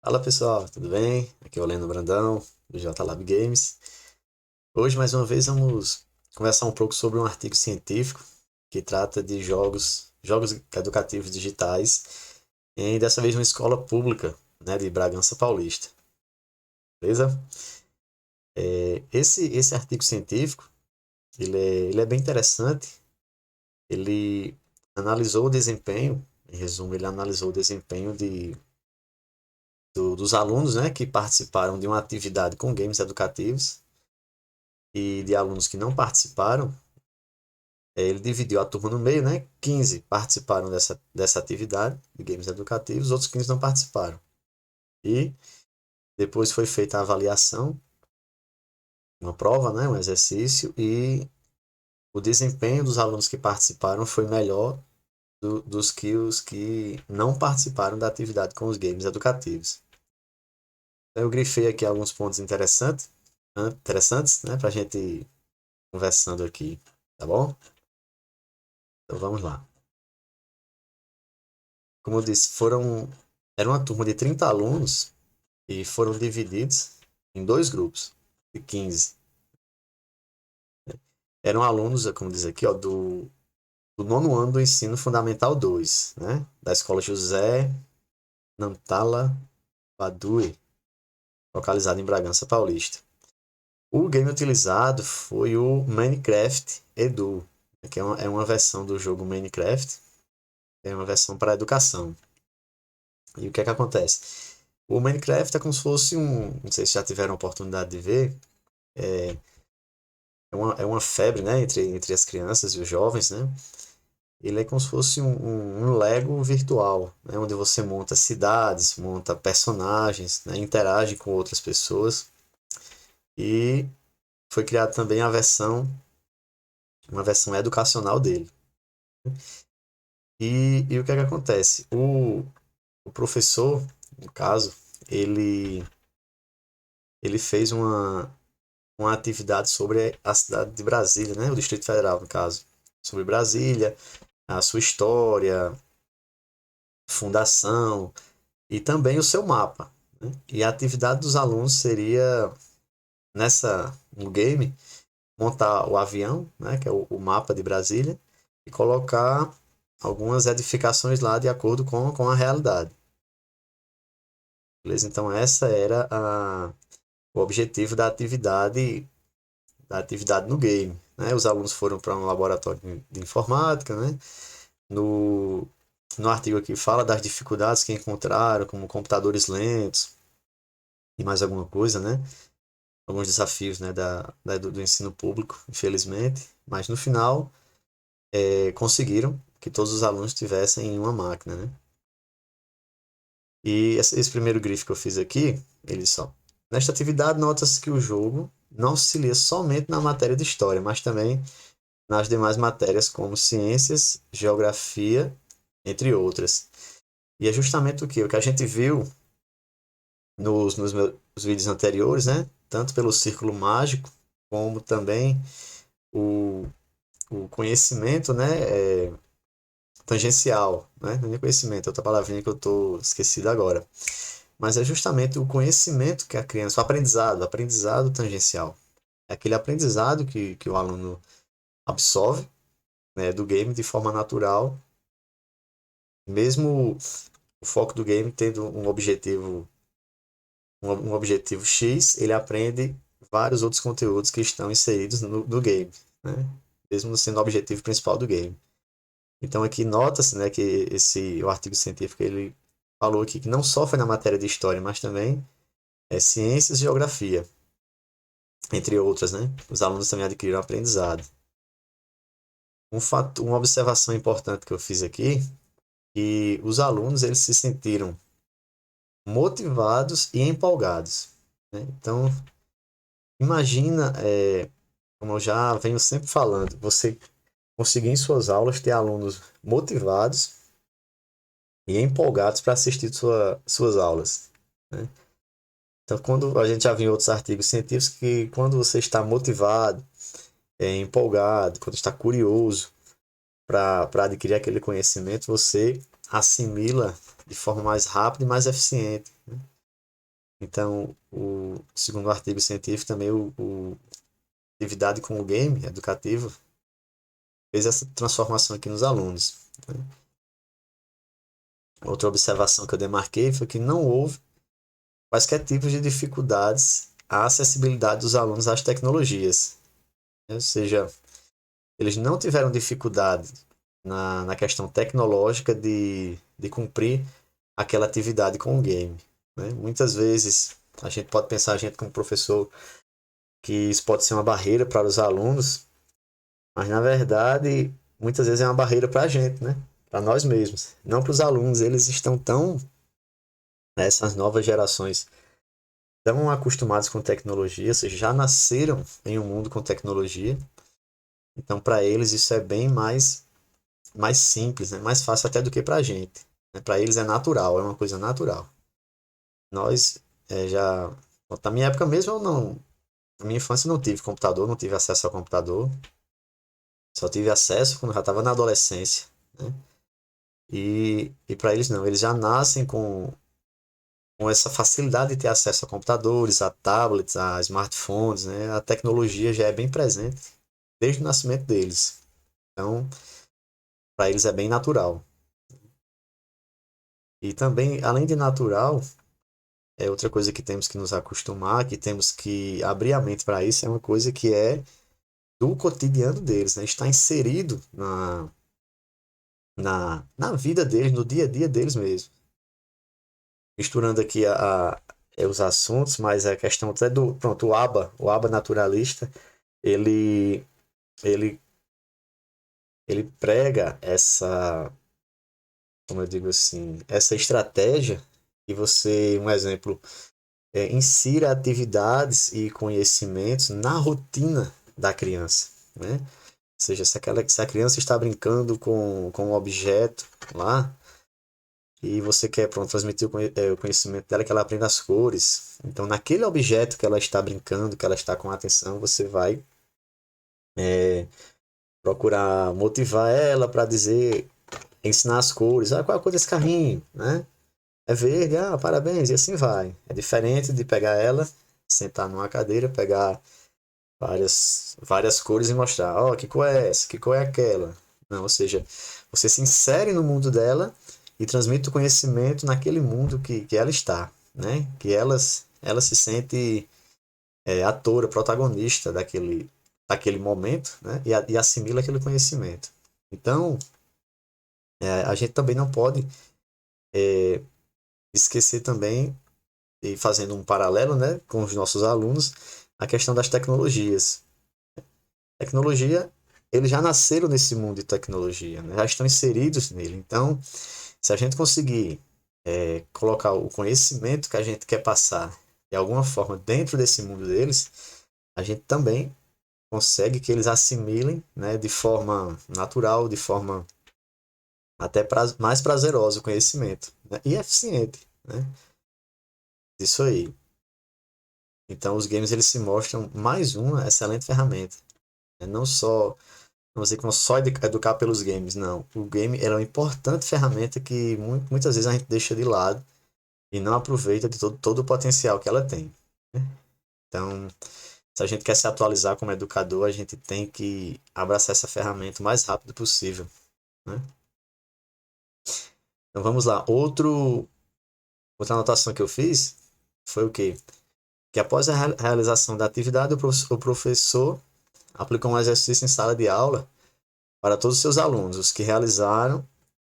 Fala pessoal, tudo bem? Aqui é o Leno Brandão, do JLab Games. Hoje, mais uma vez, vamos conversar um pouco sobre um artigo científico que trata de jogos educativos digitais, e dessa vez uma escola pública, né, de Bragança Paulista. Beleza? Esse artigo científico, ele é bem interessante. Ele analisou o desempenho, em resumo, ele analisou o desempenho dos alunos, né, que participaram de uma atividade com games educativos e de alunos que não participaram. Ele dividiu a turma no meio, né? 15 participaram dessa atividade de games educativos, os outros 15 não participaram. E depois foi feita a avaliação, uma prova, né? Um exercício, e o desempenho dos alunos que participaram foi melhor dos que os que não participaram da atividade com os games educativos. Então, eu grifei aqui alguns pontos interessantes, né? Para a gente ir conversando aqui, tá bom? Então vamos lá. Como eu disse, era uma turma de 30 alunos e foram divididos em dois grupos de 15. Eram alunos, como diz aqui, ó, do nono ano do ensino fundamental 2, né? Da escola José Nantala Badui, localizada em Bragança Paulista. O game utilizado foi o Minecraft Edu, que é uma versão do jogo Minecraft, é uma versão para educação. E o que é que acontece? O Minecraft é como se fosse não sei se já tiveram a oportunidade de ver, é uma febre, né, entre as crianças e os jovens, né? Ele é como se fosse um Lego virtual, né, onde você monta cidades, monta personagens, né, interage com outras pessoas. E foi criada também uma versão educacional dele. E o que é que acontece? O professor, no caso, ele, ele fez uma atividade sobre a cidade de Brasília, né, o Distrito Federal, no caso. Sobre Brasília, a sua história, fundação e também o seu mapa, né? E a atividade dos alunos seria no game montar o avião, né, que é o mapa de Brasília, e colocar algumas edificações lá de acordo com a realidade. Beleza? Então essa era o objetivo da atividade no game, né? Os alunos foram para um laboratório de informática, né? No, no artigo aqui fala das dificuldades que encontraram, como computadores lentos e mais alguma coisa, né? Alguns desafios, né, do ensino público, infelizmente. Mas no final, conseguiram que todos os alunos tivessem uma máquina, né? E esse primeiro grifo que eu fiz aqui, ele só. Nesta atividade, nota-se que o jogo não se lia somente na matéria de história, mas também nas demais matérias como ciências, geografia, entre outras. E é justamente o que a gente viu nos meus vídeos anteriores, né? Tanto pelo círculo mágico, como também o, o conhecimento, né? Tangencial, né? Não é conhecimento, é outra palavrinha que eu estou esquecido agora. Mas é justamente o conhecimento que a criança, o aprendizado tangencial. É aquele aprendizado que o aluno absorve, né, do game de forma natural, mesmo o foco do game tendo um objetivo X, ele aprende vários outros conteúdos que estão inseridos no game, né? Mesmo sendo o objetivo principal do game. Então aqui nota-se, né, que o artigo científico ele falou aqui que não só foi na matéria de história, mas também ciências e geografia, entre outras, né? Os alunos também adquiriram aprendizado. Uma observação importante que eu fiz aqui, que os alunos eles se sentiram motivados e empolgados, né? Então, imagina, como eu já venho sempre falando, você conseguir em suas aulas ter alunos motivados e empolgados para assistir suas aulas, né? Então, quando a gente já viu em outros artigos científicos que quando você está motivado, empolgado, quando está curioso para adquirir aquele conhecimento, você assimila de forma mais rápida e mais eficiente, né? Então, segundo o artigo científico, também atividade com o game educativo fez essa transformação aqui nos alunos, né? Outra observação que eu demarquei foi que não houve quaisquer tipos de dificuldades à acessibilidade dos alunos às tecnologias, né? Ou seja, eles não tiveram dificuldade na questão tecnológica de cumprir aquela atividade com o game, né? Muitas vezes a gente pode pensar, a gente como professor, que isso pode ser uma barreira para os alunos, mas na verdade, muitas vezes é uma barreira para a gente, né? Para nós mesmos, não para os alunos. Eles estão tão, né, essas novas gerações, tão acostumados com tecnologia, ou seja, já nasceram em um mundo com tecnologia. Então, para eles, isso é bem mais simples, né? Mais fácil até do que para a gente, né? Para eles é natural, é uma coisa natural. Nós já. Na minha época mesmo, eu não. Na minha infância, eu não tive computador, não tive acesso ao computador. Só tive acesso quando eu já estava na adolescência, né? E para eles não, eles já nascem com essa facilidade de ter acesso a computadores, a tablets, a smartphones, né? A tecnologia já é bem presente desde o nascimento deles. Então, para eles é bem natural. E também, além de natural, é outra coisa que temos que nos acostumar, que temos que abrir a mente para isso, é uma coisa que é do cotidiano deles, né? Está inserido na vida deles, no dia a dia deles mesmo. Misturando aqui os assuntos, mas a questão até do, pronto, o ABA naturalista, ele, ele, ele prega essa, como eu digo assim, essa estratégia que você, um exemplo, insira atividades e conhecimentos na rotina da criança, né? Ou seja, se a criança está brincando com um objeto lá, e você quer, pronto, transmitir o conhecimento dela, que ela aprenda as cores. Então, naquele objeto que ela está brincando, que ela está com atenção, você vai procurar motivar ela para dizer, ensinar as cores. Ah, qual é a cor desse carrinho, né? É verde, ah, parabéns, e assim vai. É diferente de pegar ela, sentar numa cadeira, pegar várias cores e mostrar, ó, que cor é essa, que cor é aquela. Não, ou seja, você se insere no mundo dela e transmite o conhecimento naquele mundo que ela está, né? Que ela se sente atora, protagonista daquele momento, né? E assimila aquele conhecimento. Então, a gente também não pode esquecer também, e fazendo um paralelo, né, com os nossos alunos, a questão das tecnologias. Tecnologia, eles já nasceram nesse mundo de tecnologia, né? Já estão inseridos nele. Então, se a gente conseguir colocar o conhecimento que a gente quer passar de alguma forma dentro desse mundo deles, a gente também consegue que eles assimilem, né, de forma natural, de forma até mais prazerosa o conhecimento, né? E eficiente, né? Isso aí. Então, os games eles se mostram mais uma excelente ferramenta, né? Não só Não sei como só educar pelos games, não. O game é uma importante ferramenta que muitas vezes a gente deixa de lado e não aproveita de todo o potencial que ela tem, né? Então, se a gente quer se atualizar como educador, a gente tem que abraçar essa ferramenta o mais rápido possível, né? Então vamos lá. Outra anotação que eu fiz foi o quê? Que após a realização da atividade, o professor aplicou um exercício em sala de aula para todos os seus alunos, os que realizaram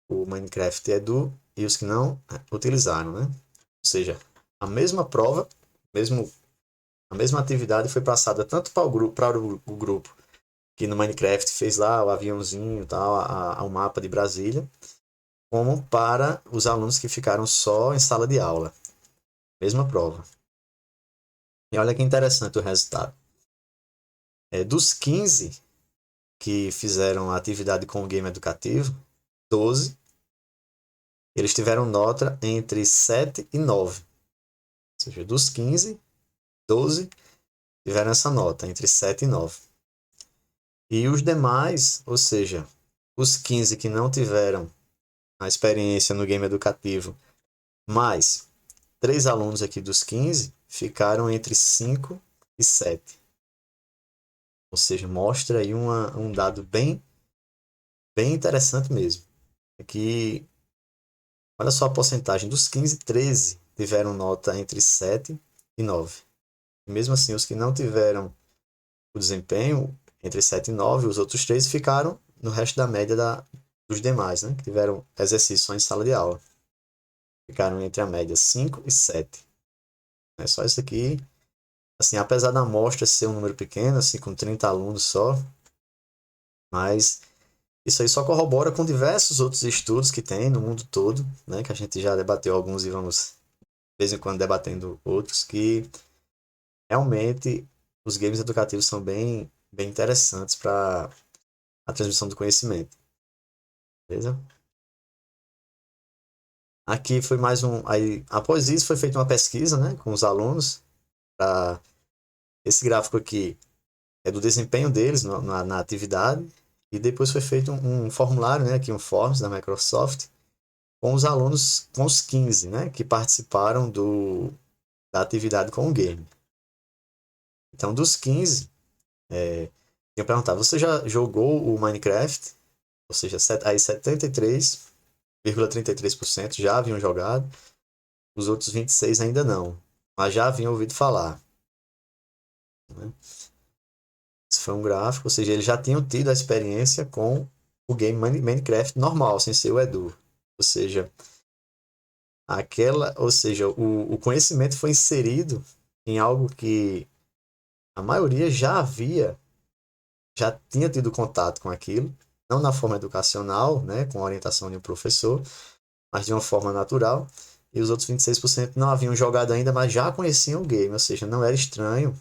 o Minecraft Edu e os que não utilizaram, né? Ou seja, a mesma prova, mesmo, a mesma atividade foi passada tanto para o grupo que no Minecraft fez lá o aviãozinho, tal, o mapa de Brasília, como para os alunos que ficaram só em sala de aula. Mesma prova. E olha que interessante o resultado. Dos 15 que fizeram a atividade com o game educativo, 12 eles tiveram nota entre 7 e 9. Ou seja, dos 15, 12 tiveram essa nota, entre 7 e 9. E os demais, ou seja, os 15 que não tiveram a experiência no game educativo, mas 3 alunos aqui dos 15 ficaram entre 5 e 7. Ou seja, mostra aí um dado bem interessante mesmo. Aqui, olha só a porcentagem dos 15, 13 tiveram nota entre 7 e 9. E mesmo assim, os que não tiveram o desempenho entre 7 e 9, os outros 3 ficaram no resto da média dos demais, né? Que tiveram exercícios em sala de aula. Ficaram entre a média 5 e 7. É só isso aqui. Assim, apesar da amostra ser um número pequeno, assim, com 30 alunos só, mas isso aí só corrobora com diversos outros estudos que tem no mundo todo, né? Que a gente já debateu alguns e vamos, de vez em quando, debatendo outros, que realmente os games educativos são bem interessantes para a transmissão do conhecimento. Beleza? Aqui foi mais um. Aí, após isso, foi feita uma pesquisa, né, com os alunos. Pra, esse gráfico aqui é do desempenho deles na atividade. E depois foi feito um formulário, né, aqui um Forms da Microsoft, com os alunos, com os 15, né, que participaram da atividade com o game. Então, dos 15, eu perguntar, você já jogou o Minecraft? Ou seja, aí 73,33% já haviam jogado, os outros 26 ainda não, mas já haviam ouvido falar. Né? Esse foi um gráfico, ou seja, eles já tinham tido a experiência com o game Minecraft normal, sem ser o Edu. Ou seja, o conhecimento foi inserido em algo que a maioria já tinha tido contato com aquilo, não na forma educacional, né, com a orientação de um professor, mas de uma forma natural. E os outros 26% não haviam jogado ainda, mas já conheciam o game, ou seja, não era estranho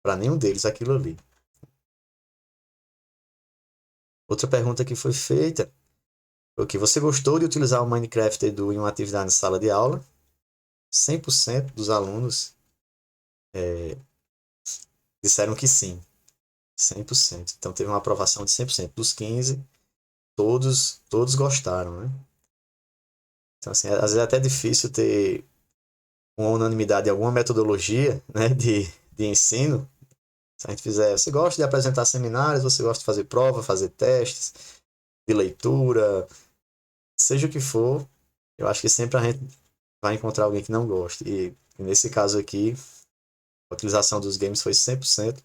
para nenhum deles aquilo ali. Outra pergunta que foi feita foi que você gostou de utilizar o Minecraft Edu em uma atividade na sala de aula? 100% dos alunos disseram que sim, 100%. Então teve uma aprovação de 100% dos 15, todos gostaram, né? Então assim, às vezes é até difícil ter uma unanimidade em alguma metodologia, né, de ensino. Se a gente fizer, você gosta de apresentar seminários, você gosta de fazer prova, fazer testes de leitura, seja o que for, eu acho que sempre a gente vai encontrar alguém que não goste. E nesse caso aqui, a utilização dos games foi 100%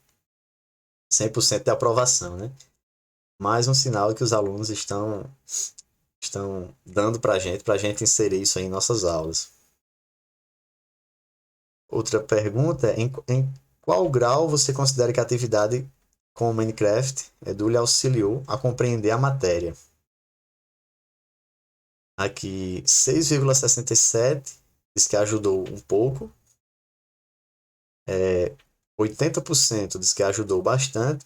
de aprovação, né? Mais um sinal que os alunos estão dando para a gente inserir isso aí em nossas aulas. Outra pergunta é, em qual grau você considera que a atividade com o Minecraft Edu lhe auxiliou a compreender a matéria? Aqui, 6,67 diz que ajudou um pouco, 80% diz que ajudou bastante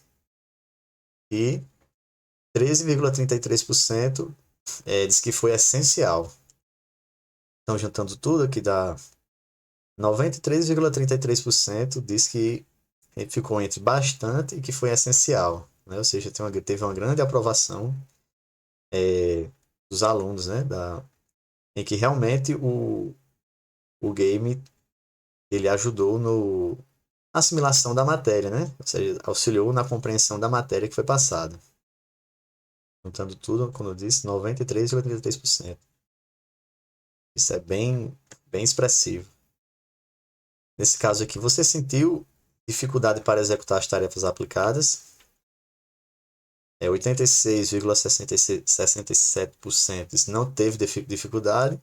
e 13,33% diz que foi essencial. Então, juntando tudo aqui dá 93,33% diz que ficou entre bastante e que foi essencial. Né? Ou seja, teve uma grande aprovação dos alunos, né? Em que realmente o game ele ajudou na assimilação da matéria, né? Ou seja, auxiliou na compreensão da matéria que foi passada. Juntando tudo, como eu disse, 93,83%. Isso é bem expressivo. Nesse caso aqui, você sentiu dificuldade para executar as tarefas aplicadas? 86,67% não teve dificuldade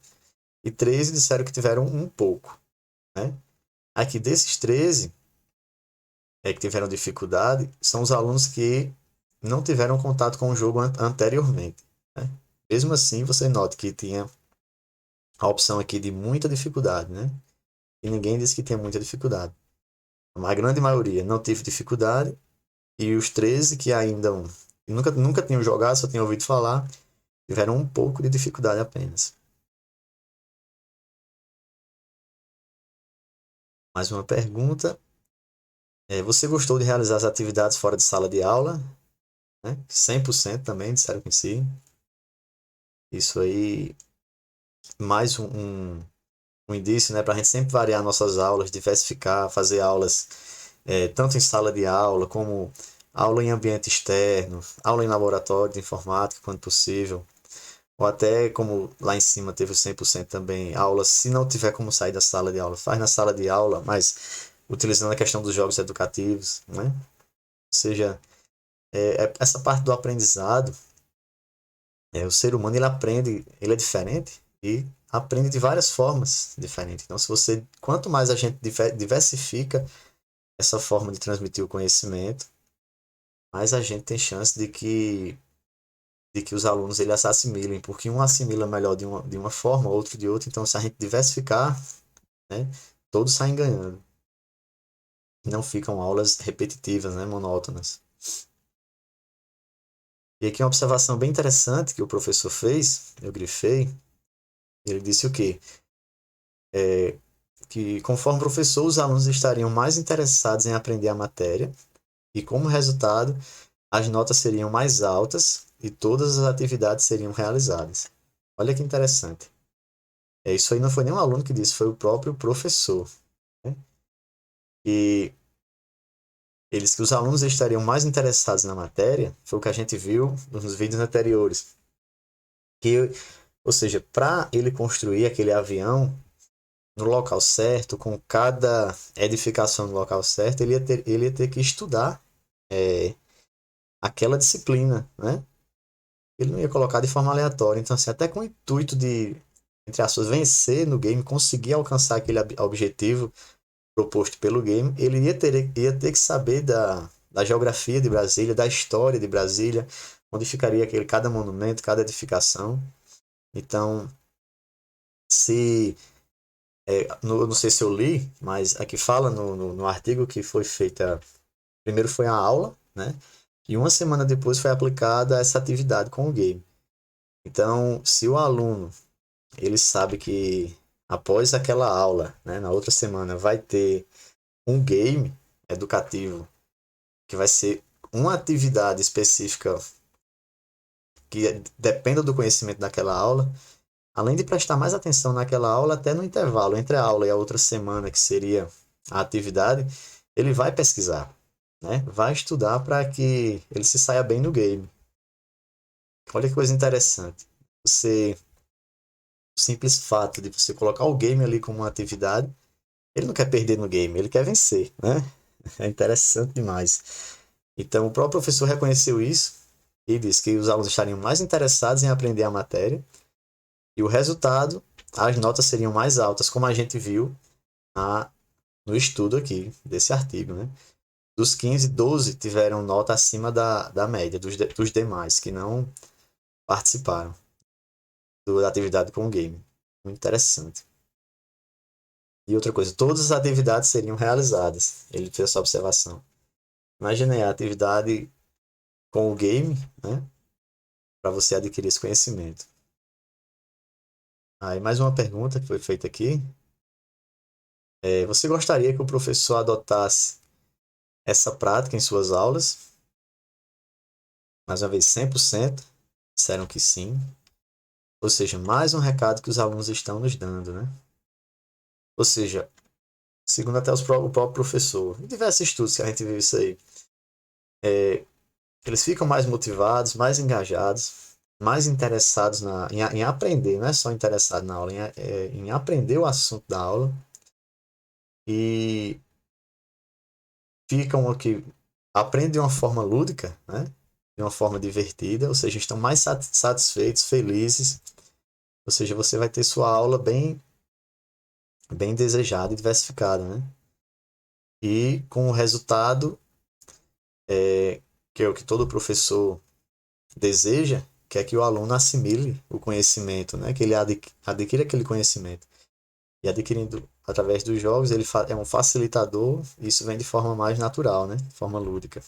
e 13 disseram que tiveram um pouco. Né? Aqui desses 13 que tiveram dificuldade são os alunos que não tiveram contato com o jogo anteriormente. Né? Mesmo assim, você nota que tinha a opção aqui de muita dificuldade, né? E ninguém disse que tinha muita dificuldade. A grande maioria não teve dificuldade e os 13 que ainda nunca tinham jogado, só tinham ouvido falar, tiveram um pouco de dificuldade apenas. Mais uma pergunta. Você gostou de realizar as atividades fora de sala de aula? Né? 100% também disseram que sim. Isso aí, mais um indício, né, para a gente sempre variar nossas aulas, diversificar, fazer aulas tanto em sala de aula, como aula em ambiente externo, aula em laboratório de informática, quando possível, ou até como lá em cima teve o 100% também, aula, se não tiver como sair da sala de aula, faz na sala de aula, mas utilizando a questão dos jogos educativos, né? Ou seja, essa parte do aprendizado, o ser humano ele aprende, ele é diferente e aprende de várias formas diferentes. Então, se você, quanto mais a gente diversifica essa forma de transmitir o conhecimento, mais a gente tem chance de que os alunos eles assimilem, porque um assimila melhor de uma forma, outro de outra. Então, se a gente diversificar, né, todos saem ganhando. Não ficam aulas repetitivas, né, monótonas. E aqui uma observação bem interessante que o professor fez, eu grifei, ele disse o quê? Que conforme professor, os alunos estariam mais interessados em aprender a matéria e, como resultado, as notas seriam mais altas e todas as atividades seriam realizadas. Olha que interessante. Isso aí não foi nem um aluno que disse, foi o próprio professor. Né? E eles que os alunos estariam mais interessados na matéria, foi o que a gente viu nos vídeos anteriores. Que, ou seja, para ele construir aquele avião no local certo, com cada edificação no local certo, ele ia ter que estudar é, aquela disciplina, né? Ele não ia colocar de forma aleatória. Então, assim, até com o intuito de, entre aspas, vencer no game, conseguir alcançar aquele objetivo proposto pelo game, ele ia ter que saber da geografia de Brasília, da história de Brasília, onde ficaria cada monumento, cada edificação. Então, se não sei se eu li, mas aqui fala no artigo que foi feita. Primeiro foi a aula, né? E uma semana depois foi aplicada essa atividade com o game. Então, se o aluno ele sabe que após aquela aula, né, na outra semana, vai ter um game educativo que vai ser uma atividade específica que dependa do conhecimento daquela aula, além de prestar mais atenção naquela aula, até no intervalo entre a aula e a outra semana, que seria a atividade, ele vai pesquisar, né? Vai estudar para que ele se saia bem no game. Olha que coisa interessante. O simples fato de você colocar o game ali como uma atividade, ele não quer perder no game, ele quer vencer, né? É interessante demais. Então, o próprio professor reconheceu isso e disse que os alunos estariam mais interessados em aprender a matéria e o resultado, as notas seriam mais altas, como a gente viu na, no estudo aqui desse artigo, né? Dos 15, 12 tiveram nota acima da média dos demais que não participaram da atividade com o game. Muito interessante. E outra coisa, todas as atividades seriam realizadas. Ele fez essa observação. Imagine a atividade com o game, né? Para você adquirir esse conhecimento. Aí mais uma pergunta que foi feita aqui. Você gostaria que o professor adotasse essa prática em suas aulas? Mais uma vez, 100% disseram que sim. Ou seja, mais um recado que os alunos estão nos dando, né? Ou seja, segundo até o próprio professor, em diversos estudos que a gente viu isso aí, eles ficam mais motivados, mais engajados, mais interessados em aprender, não é só interessado na aula, em aprender o assunto da aula e ficam aqui, aprendem de uma forma lúdica, né? De uma forma divertida, ou seja, estão mais satisfeitos, felizes, ou seja, você vai ter sua aula bem desejada e diversificada, né? E com o resultado que é o que todo professor deseja, que é que o aluno assimile o conhecimento, né? Que ele adquira aquele conhecimento. E adquirindo através dos jogos, ele é um facilitador, e isso vem de forma mais natural, né? De forma lúdica.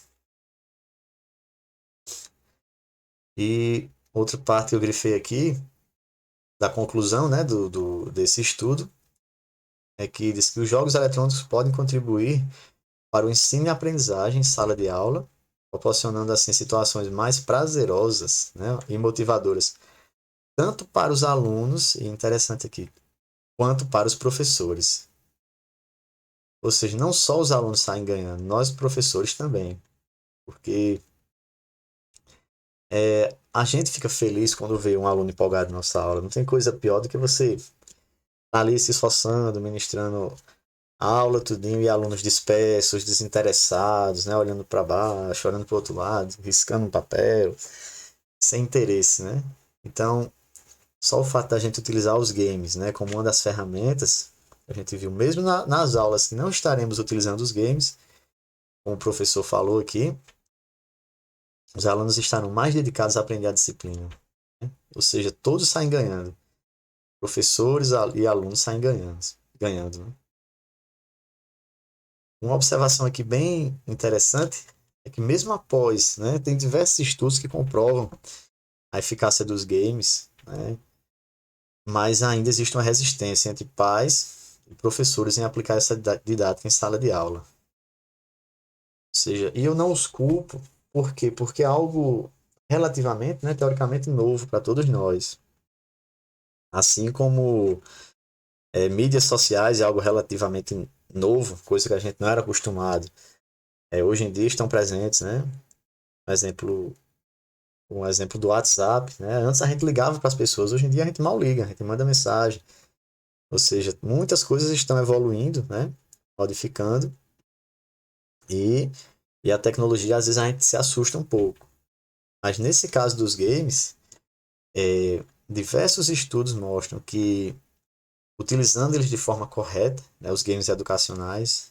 E outra parte que eu grifei aqui, da conclusão, né, desse estudo, é que diz que os jogos eletrônicos podem contribuir para o ensino e aprendizagem em sala de aula, proporcionando assim situações mais prazerosas, né, e motivadoras, tanto para os alunos, e interessante aqui, quanto para os professores. Ou seja, não só os alunos saem ganhando, nós professores também. Porque a gente fica feliz quando vê um aluno empolgado na nossa aula. Não tem coisa pior do que você tá ali se esforçando, ministrando aula, tudinho, e alunos dispersos, desinteressados, né? Olhando para baixo, olhando para o outro lado, riscando um papel, sem interesse, né? Então, só o fato da gente utilizar os games, né, como uma das ferramentas, a gente viu mesmo nas aulas que não estaremos utilizando os games, como o professor falou aqui, os alunos estarão mais dedicados a aprender a disciplina. Né? Ou seja, todos saem ganhando. Professores e alunos saem ganhando, né? Uma observação aqui bem interessante é que mesmo após, né, tem diversos estudos que comprovam a eficácia dos games, né, mas ainda existe uma resistência entre pais e professores em aplicar essa didática em sala de aula. Ou seja, e eu não os culpo, por quê? Porque é algo relativamente, né, teoricamente novo para todos nós. Assim como mídias sociais é algo relativamente novo, coisa que a gente não era acostumado. Hoje em dia estão presentes, né? Um exemplo, um exemplo do WhatsApp, né? Antes a gente ligava para as pessoas, hoje em dia a gente mal liga, a gente manda mensagem. Ou seja, muitas coisas estão evoluindo, né? Modificando e, e a tecnologia às vezes a gente se assusta um pouco. Mas nesse caso dos games, diversos estudos mostram que utilizando eles de forma correta, né, os games educacionais,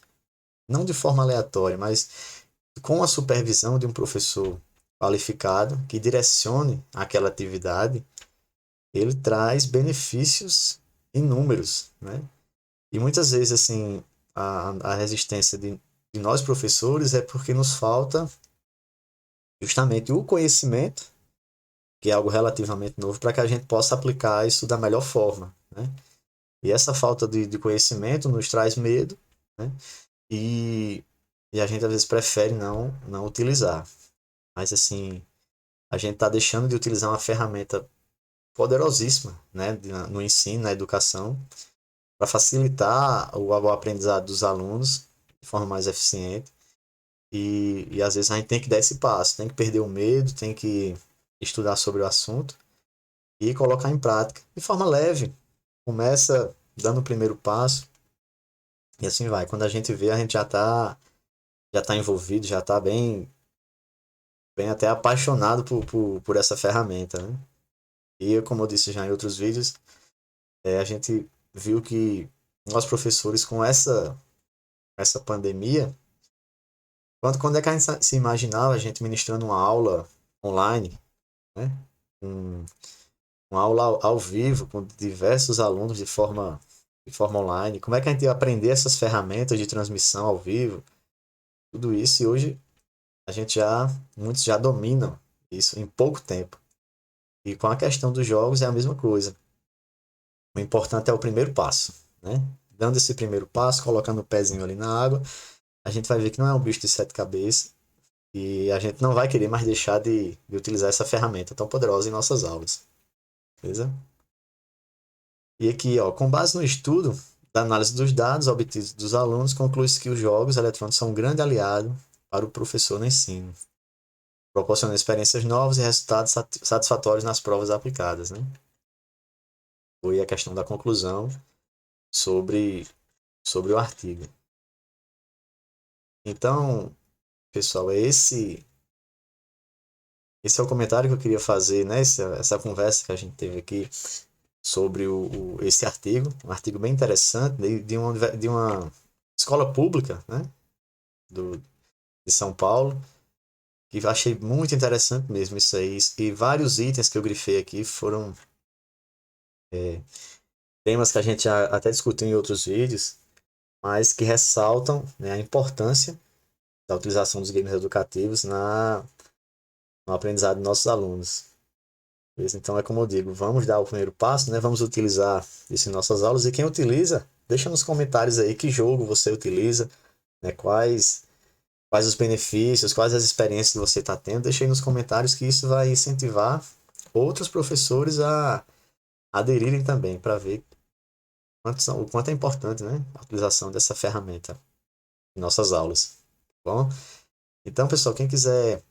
não de forma aleatória, mas com a supervisão de um professor qualificado que direcione aquela atividade, ele traz benefícios inúmeros, né? E muitas vezes, assim, a resistência de nós professores é porque nos falta justamente o conhecimento, que é algo relativamente novo, para que a gente possa aplicar isso da melhor forma, né? E essa falta de conhecimento nos traz medo, né? E, e a gente às vezes prefere não utilizar. Mas assim, a gente está deixando de utilizar uma ferramenta poderosíssima, né, no ensino, na educação, para facilitar o aprendizado dos alunos de forma mais eficiente. E às vezes a gente tem que dar esse passo, tem que perder o medo, tem que estudar sobre o assunto e colocar em prática de forma leve. Começa dando o primeiro passo e assim vai. Quando a gente vê, a gente já tá envolvido, já está bem até apaixonado por essa ferramenta, né? E como eu disse já em outros vídeos, a gente viu que nós professores com essa pandemia, quando é que a gente se imaginava a gente ministrando uma aula online, né? Um, uma aula ao vivo com diversos alunos de forma online. Como é que a gente ia aprender essas ferramentas de transmissão ao vivo? Tudo isso e hoje muitos já dominam isso em pouco tempo. E com a questão dos jogos é a mesma coisa. O importante é o primeiro passo, né? Dando esse primeiro passo, colocando o pezinho ali na água, a gente vai ver que não é um bicho de sete cabeças e a gente não vai querer mais deixar de utilizar essa ferramenta tão poderosa em nossas aulas. Beleza? E aqui, ó, com base no estudo da análise dos dados obtidos dos alunos, conclui-se que os jogos eletrônicos são um grande aliado para o professor no ensino, proporcionando experiências novas e resultados satisfatórios nas provas aplicadas, né? Foi a questão da conclusão sobre o artigo. Então, pessoal, esse é o comentário que eu queria fazer, né? Essa conversa que a gente teve aqui sobre esse artigo, um artigo bem interessante de uma escola pública, né? De São Paulo, que eu achei muito interessante mesmo isso aí. E vários itens que eu grifei aqui foram temas que a gente já até discutiu em outros vídeos, mas que ressaltam, né, a importância da utilização dos games educativos no aprendizado dos nossos alunos. Então é como eu digo, vamos dar o primeiro passo, né? Vamos utilizar isso em nossas aulas e quem utiliza, deixa nos comentários aí que jogo você utiliza, né? Quais os benefícios, quais as experiências que você está tendo. Deixa aí nos comentários que isso vai incentivar outros professores a aderirem também para ver o quanto é importante, né, a utilização dessa ferramenta em nossas aulas. Tá bom? Então, pessoal, quem quiser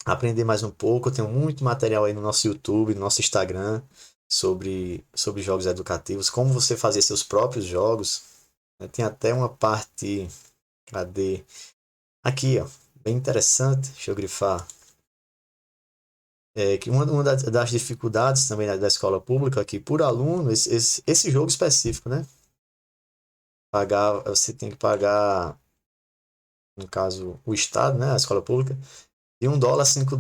aprender mais um pouco, eu tenho muito material aí no nosso YouTube, no nosso Instagram, sobre jogos educativos, como você fazer seus próprios jogos. Né? Tem até uma parte, cadê? Aqui, ó, bem interessante, deixa eu grifar. Que uma das dificuldades também da escola pública é que, por aluno, esse jogo específico, né? Você tem que pagar, no caso, o Estado, né? A escola pública, de US$ 1 a US$ 5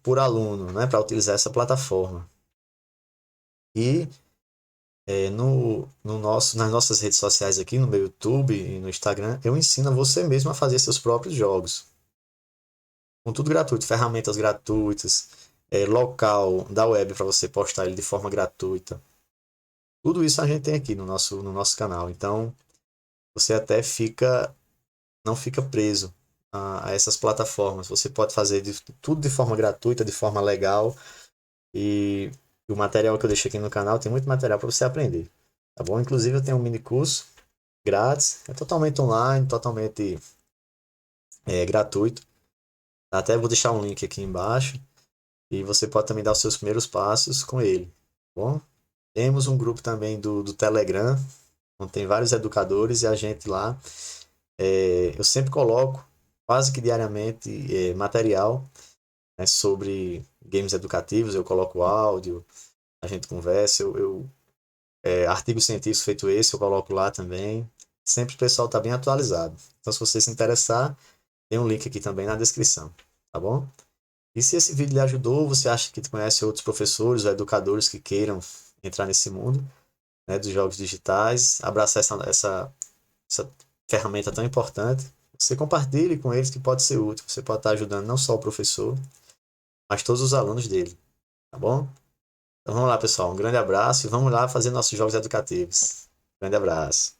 por aluno, né? Para utilizar essa plataforma. E nas nossas redes sociais aqui, no meu YouTube e no Instagram, eu ensino a você mesmo a fazer seus próprios jogos. Com tudo gratuito, ferramentas gratuitas, local da web para você postar ele de forma gratuita. Tudo isso a gente tem aqui no nosso canal. Então, você até não fica preso a essas plataformas. Você pode fazer tudo de forma gratuita, de forma legal. E o material que eu deixei aqui no canal tem muito material para você aprender. Tá bom? Inclusive, eu tenho um mini curso grátis. É totalmente online, totalmente gratuito. Até vou deixar um link aqui embaixo. E você pode também dar os seus primeiros passos com ele. Tá bom? Temos um grupo também do Telegram, onde tem vários educadores e a gente lá. Eu sempre coloco, quase que diariamente, material, né, sobre games educativos. Eu coloco áudio, a gente conversa. Artigos científicos feito esse, eu coloco lá também. Sempre o pessoal está bem atualizado. Então, se você se interessar, tem um link aqui também na descrição. Tá bom? E se esse vídeo lhe ajudou, você acha que conhece outros professores ou educadores que queiram entrar nesse mundo, né, dos jogos digitais, abraçar essa ferramenta tão importante, você compartilhe com eles que pode ser útil. Você pode estar ajudando não só o professor, mas todos os alunos dele. Tá bom? Então vamos lá, pessoal. Um grande abraço e vamos lá fazer nossos jogos educativos. Grande abraço.